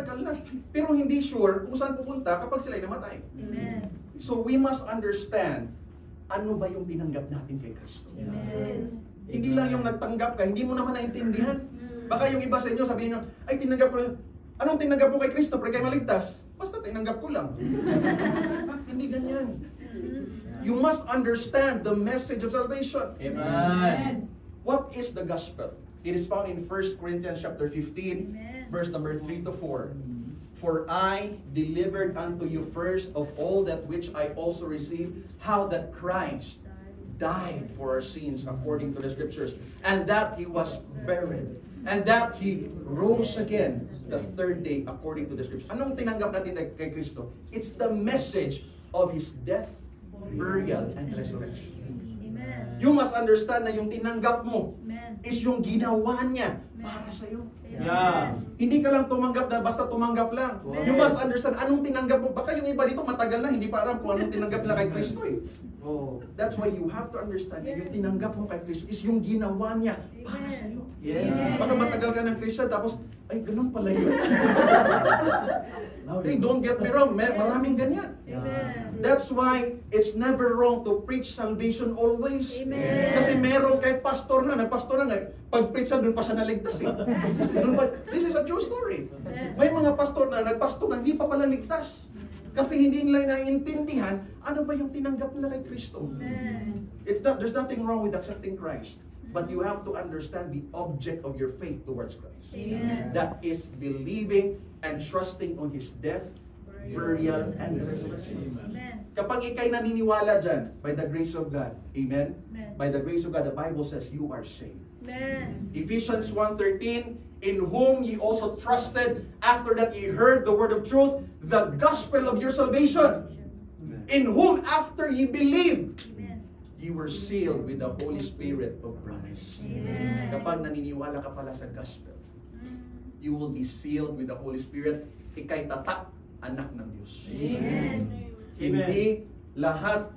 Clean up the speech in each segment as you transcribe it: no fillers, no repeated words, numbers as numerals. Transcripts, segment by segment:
matagal na. Pero hindi sure kung saan pupunta kapag sila'y namatay. Amen. So we must understand, ano ba yung tinanggap natin kay Kristo? Amen. Hindi lang yung nagtanggap ka, hindi mo naman naintindihan. Baka yung iba sa inyo sabihin nyo, ay tinanggap ko, anong tinanggap mo kay Kristo para kayo maligtas? Basta tinanggap ko lang. Hindi ganyan. You must understand the message of salvation. Amen. What is the gospel? It is found in 1 Corinthians chapter 15, verse number 3 to 4. For I delivered unto you first of all that which I also received, how that Christ died for our sins according to the scriptures, and that he was buried, and that he rose again the third day according to the scriptures. Anong tinanggap natin kay Kristo? It's the message of his death, burial, and resurrection. Amen. You must understand na yung tinanggap mo Amen. is yung ginawa niya para sa iyo. Yeah. Hindi ka lang tumanggap na basta tumanggap lang. Wow. You must understand anong tinanggap mo. Baka yung iba dito matagal na, hindi pa alam kung anong tinanggap nila kay Kristo eh. Oh. That's why you have to understand na yung tinanggap mo kay Kristo is yung ginawa niya para sa iyo. Yes. Baka matagal ka ng Christian tapos, ay ganun pala yun. Hey, don't get me wrong, maraming ganyan. Amen. That's why it's never wrong to preach salvation always. Amen. Kasi meron kahit pastor na, nagpastor na nga, pag-preach siya, doon pa siya naligtas eh. This is a true story. May mga pastor na, nagpastor na, hindi pa pala ligtas. Kasi hindi nila naiintindihan, ano ba yung tinanggap nila kay Kristo? Amen. There's nothing wrong with accepting Christ. But you have to understand the object of your faith towards Christ. Amen. That is believing and trusting on His death, burial, and resurrection. Amen. Kapag ikay naniniwala dyan, by the grace of God, amen? Amen. By the grace of God, the Bible says you are saved. Amen. Ephesians 1:13, in whom ye also trusted, after that ye heard the word of truth, the gospel of your salvation. In whom, after ye believed, Amen. you were sealed with the Holy Spirit of promise. Amen. Kapag naniniwala ka pala sa gospel, you will be sealed with the Holy Spirit. Ikay tatak, anak ng Diyos. Amen. Hindi lahat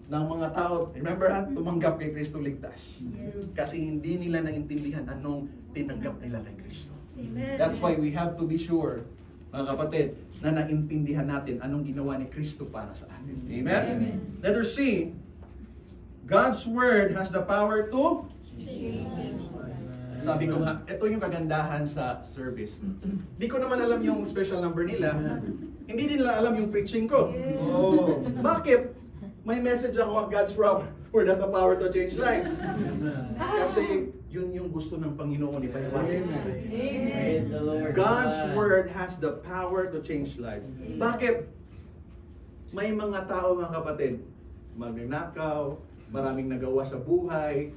ng mga tao, remember ha, tumanggap kay Kristo ligtas. Yes. Kasi hindi nila naintindihan anong tinanggap nila kay Kristo. Amen. That's why we have to be sure, mga kapatid, na naintindihan natin anong ginawa ni Kristo para sa atin. Amen? Amen. Letter C, God's Word has the power to sabi ko nga, ito yung kagandahan sa service. Di ko naman alam yung special number nila. Hindi din nila alam yung preaching ko. Oh. Bakit? May message ako, God's Word has the power to change lives. Kasi yun yung gusto ng Panginoon ni Paiwain. Praise the Lord. God's Word has the power to change lives. Bakit? May mga tao, mga kapatid, magnanakaw, maraming nagawa sa buhay.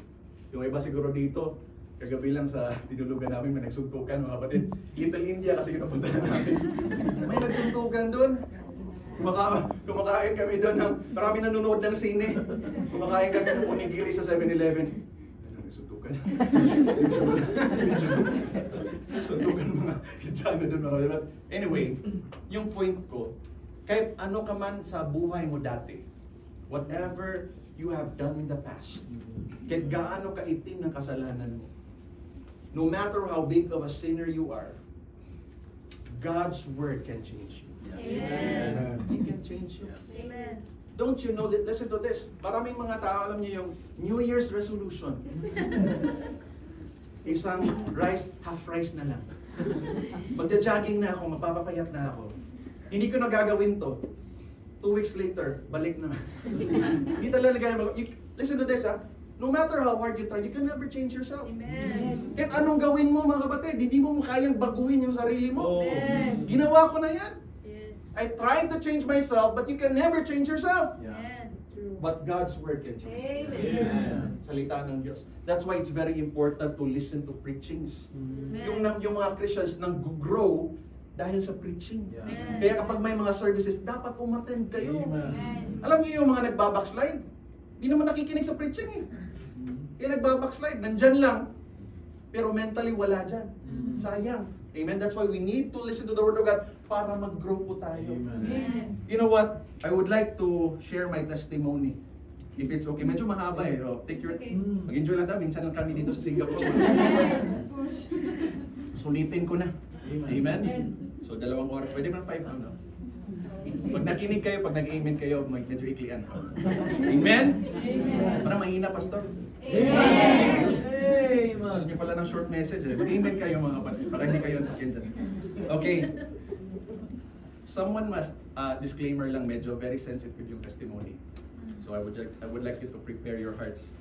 Yung iba siguro dito, kagabi lang sa tinulugan namin, may nagsuntukan, mga kapatid. Little India kasi pinapuntahan namin. May nagsuntukan doon. Kumakain kami doon. Marami nanonood ng sine. Kumakain kami ng onigiri sa 7-Eleven. Ano, nagsuntukan? Suntukan mga Hijano doon, mga kapatid. Anyway, yung point ko, kahit ano ka man sa buhay mo dati, whatever you have done in the past, kahit gaano kaitim ng kasalanan mo, no matter how big of a sinner you are, God's Word can change you. Amen. He can change you. Amen. Don't you know, listen to this, maraming mga tao alam niyo yung New Year's resolution. Isang rice, half rice na lang. Magja-jogging na ako, mapapapayat na ako. Hindi ko na gagawin to. 2 weeks later, balik na. Hindi talaga listen to this ha. No matter how hard you try, you can never change yourself. Amen. Kahit anong gawin mo, mga kapatid, hindi mo kayang baguhin yung sarili mo. Amen. Ginawa ko na yan. Yes. I tried to change myself, but you can never change yourself. Amen. True. But God's Word can change. Amen. Salita ng Diyos. That's why it's very important to listen to preachings. Yung mga Christians nang grow dahil sa preaching. Amen. Kaya kapag may mga services, dapat umattend kayo. Amen. Alam niyo yung mga nagbabackslide? Hindi naman nakikinig sa preaching eh. Kaya nagbabackslide, nandyan lang. Pero mentally wala dyan. Sayang. Amen? That's why we need to listen to the Word of God para mag-grow po tayo. Amen. You know what? I would like to share my testimony. If it's okay. Medyo mahaba eh. Oh, take your... Mag-enjoy lang tayo. Minsan lang kami dito sa Singapore. Sulitin ko na. Amen? So, 2 oras. Pwede man 5, ano? Pag nakinig kayo, pag nag-amen kayo, medyo iklian. Amen? Para mahina, pastor. Gusto niyo pala ng short message, eh. Mag-amen kayo, mga kapatid. Para hindi kayo antakin dyan. Okay. Someone must, disclaimer lang, medyo very sensitive yung testimony. So, I would like you to prepare your hearts.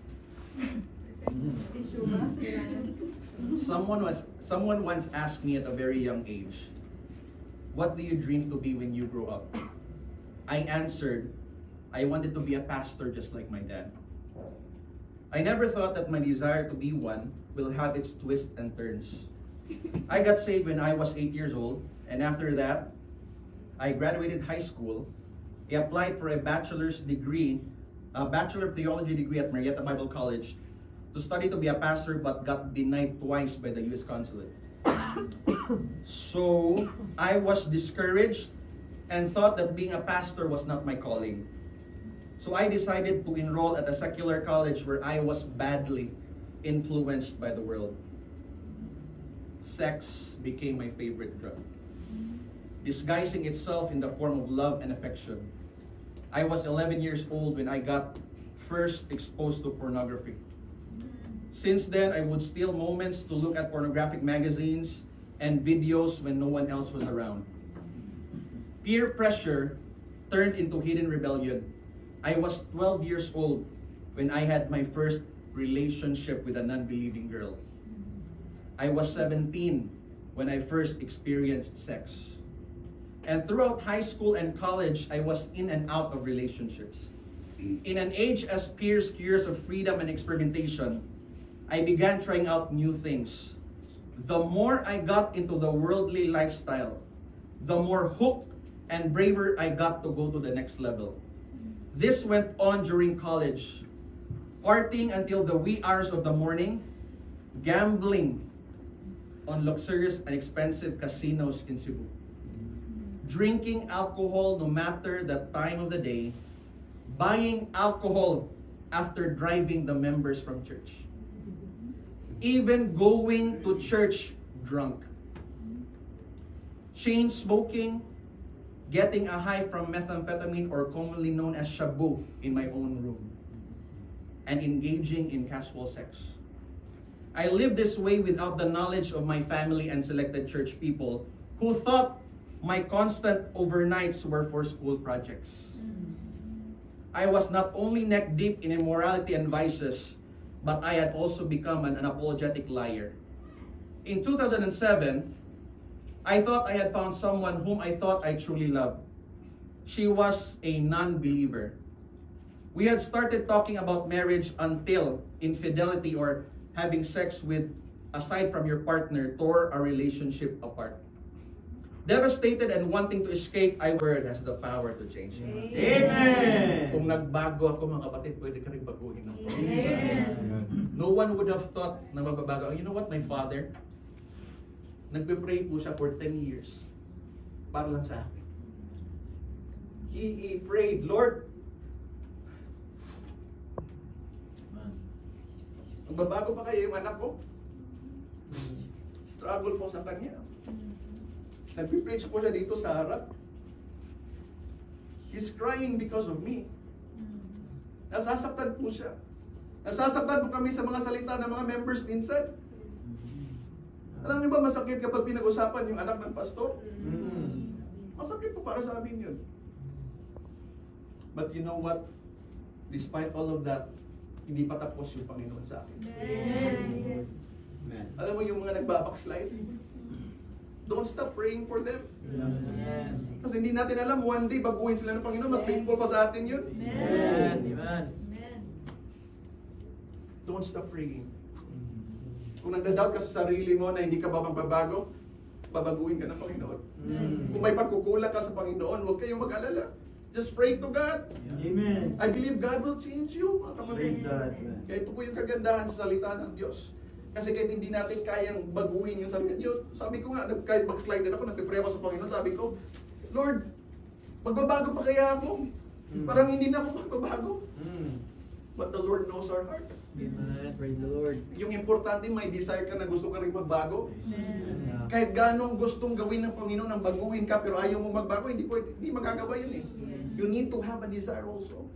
Someone once asked me at a very young age, "What do you dream to be when you grow up?" I answered, I wanted to be a pastor just like my dad. I never thought that my desire to be one will have its twists and turns. I got saved when I was 8 years old, and after that, I graduated high school. I applied for a bachelor's degree, a Bachelor of Theology degree at Marietta Bible College to study to be a pastor, but got denied twice by the U.S. Consulate. So, I was discouraged and thought that being a pastor was not my calling. So I decided to enroll at a secular college where I was badly influenced by the world. Sex became my favorite drug, disguising itself in the form of love and affection. I was 11 years old when I got first exposed to pornography. Since then, I would steal moments to look at pornographic magazines and videos when no one else was around. Peer pressure turned into hidden rebellion. I was 12 years old when I had my first relationship with a non-believing girl. I was 17 when I first experienced sex. And throughout high school and college, I was in and out of relationships. In an age as peers curious of freedom and experimentation, I began trying out new things. The more I got into the worldly lifestyle, the more hooked and braver I got to go to the next level. This went on during college, partying until the wee hours of the morning, gambling on luxurious and expensive casinos in Cebu, drinking alcohol no matter the time of the day, buying alcohol after driving the members from church, even going to church drunk, chain smoking, getting a high from methamphetamine or commonly known as shabu in my own room, and engaging in casual sex. I lived this way without the knowledge of my family and selected church people who thought my constant overnights were for school projects. I was not only neck deep in immorality and vices, but I had also become an unapologetic liar. In 2007, I thought I had found someone whom I thought I truly loved. She was a non-believer. We had started talking about marriage until infidelity or having sex with, aside from your partner, tore our relationship apart. Devastated and wanting to escape, I word has the power to change. Amen. Kung nagbago ako, mga kapatid, pwede ka rin baguhin ng Panginoon. Amen. No one would have thought na mababago. You know what, my father, nagpe-pray po siya for 10 years. Para lang sa akin. He prayed, Lord, magbabago pa kayo yung anak ko? Struggle po sa kanya. Nagpe-preach po siya dito sa harap. He's crying because of me. Nasasaktan po siya. Nasasaktan po kami sa mga salita ng mga members minsan. Alam niyo ba masakit kapag pinag-usapan yung anak ng pastor? Masakit po para sa amin yun. But you know what? Despite all of that, hindi pa tapos yung Panginoon sa akin. Amen. Alam mo yung mga nagbabackslide? Don't stop praying for them. Amen. Kasi hindi natin alam, one day baguhin sila ng Panginoon, mas faithful pa sa atin yun. Amen. Don't stop praying. Kung nagdadoubt ka sa sarili mo na hindi ka ba magbabago, babaguhin ka ng Panginoon. Kung may pagkukulang ka sa Panginoon, huwag kayong mag-alala. Just pray to God. Amen. I believe God will change you, mga kapatid. Praise God. Kaya ito po yung kagandahan sa salita ng Diyos. Kasi kahit hindi natin kayang baguhin yung sarili niyo, sabi ko nga, kahit backslide din ako, nagpipray ako sa Panginoon, sabi ko, Lord, magbabago pa kaya ako? Parang hindi na ako magbabago. But the Lord knows our heart. Amen. Praise the Lord. Yung importante, may desire ka na gusto ka rin magbago. Yeah. Kahit ganong gustong gawin ng Panginoon ang baguhin ka, pero ayaw mo magbago, hindi magagawa yun eh. You need to have a desire also.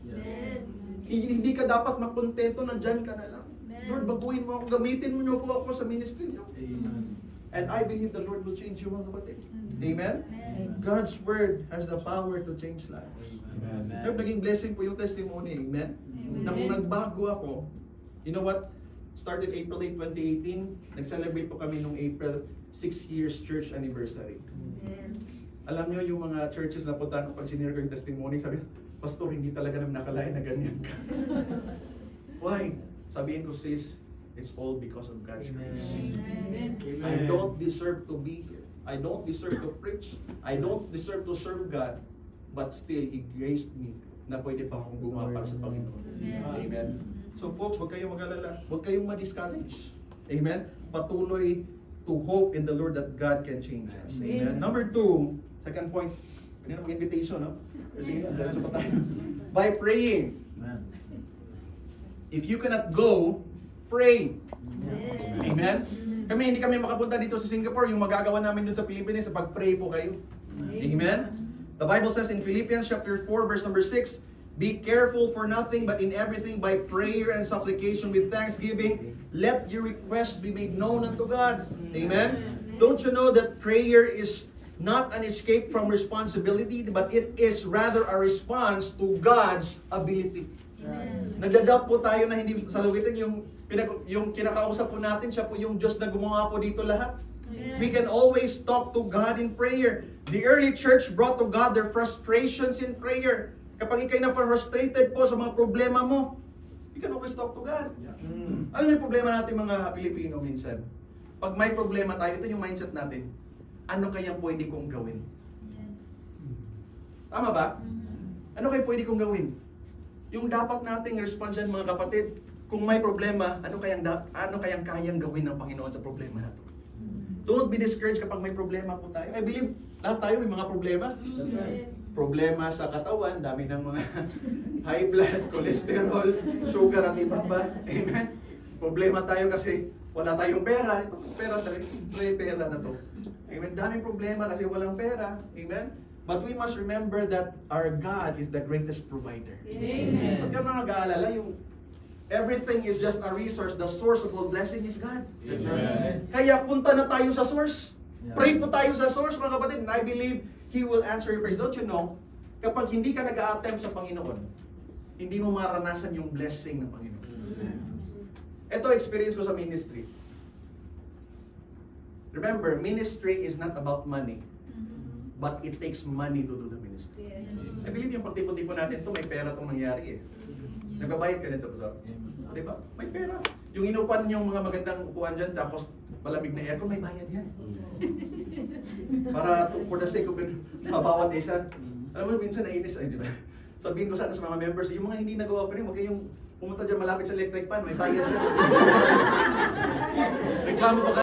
Hindi ka dapat makontento, nandyan ka na lang. Lord, baguhin mo ako, gamitin mo niyo po ako sa ministry niyo. Amen. And I believe the Lord will change you, mga kapatid. Amen? God's word has the power to change lives. Amen. Lord, naging blessing po yung testimony. Amen? Na kung nagbago ako, you know what? Started April 8, 2018. Nag-celebrate po kami nung April 6 years church anniversary. Alam nyo yung mga churches na puntahan ko pag sinare ko yung testimony, sabi, Pastor, hindi talaga namin nakalain na ganyan ka. Why? Sabihin ko, sis, it's all because of God's grace. I don't deserve to be here. I don't deserve to preach. I don't deserve to serve God. But still, He graced me na pwede pa akong gumawa para sa Panginoon. Amen. So folks, huwag kayong mag-alala. Huwag kayong ma-discourage. Amen. Patuloy to hope in the Lord that God can change us. Amen. Number 2, second point. Pwede na mag-invitation, no? Sige, diretso pa tayo. By praying. Amen. If you cannot go, pray. Amen. Kami, hindi kami makapunta dito sa Singapore. Yung magagawa namin dun sa Pilipinas, pag-pray po kayo. Amen. The Bible says in Philippians chapter 4, verse number 6, be careful for nothing, but in everything by prayer and supplication with thanksgiving, let your requests be made known unto God. Amen. Don't you know that prayer is not an escape from responsibility, but it is rather a response to God's ability. Nagdadoubt po tayo na hindi sasagutin yung kinakausap po natin, siya po yung Diyos na gumawa po dito lahat. We can always talk to God in prayer. The early church brought to God their frustrations in prayer. Kapag ikay na-frustrated po sa mga problema mo, you can always talk to God. Alam mo yung problema natin mga Pilipino minsan? Pag may problema tayo, ito yung mindset natin. Ano kayang pwede kong gawin? Tama ba? Ano kayang pwede kong gawin? Yung dapat nating response yan, mga kapatid, kung may problema, ano kayang kayang gawin ng Panginoon sa problema na to? Don't be discouraged kapag may problema po tayo. I believe, lahat tayo may mga problema. Problema sa katawan, dami ng mga high blood, cholesterol, sugar at iba pa. Amen? Problema tayo kasi wala tayong pera. Ito, pera na to. Amen? Daming problema kasi walang pera. Amen? But we must remember that our God is the greatest provider. Amen. Huwag ka mga nag-aalala, yung everything is just a resource. The source of all blessing is God. Amen. Kaya punta na tayo sa source. Yeah. Pray po tayo sa source, mga kapatid. And I believe He will answer your prayers. Don't you know, kapag hindi ka nag-a-attempt sa Panginoon, hindi mo maranasan yung blessing ng Panginoon. Ito experience ko sa ministry. Remember, ministry is not about money, but it takes money to do the ministry. I believe yung pagtipon-tipon natin to may pera itong nangyari eh. Nagbabayad ka nito, Pastor. Di ba? May pera. Yung inupan yung mga magandang upuan dyan, tapos malamig na aircon, may bayad yan. Para for the sake of bawat isa. Alam mo, minsan nainis, ay di ba? Sabihin ko sana sa mga members, yung mga hindi nagawa pa rin, huwag kayong pumunta dyan malapit sa electric pan, may bayad yan. Reklamo pa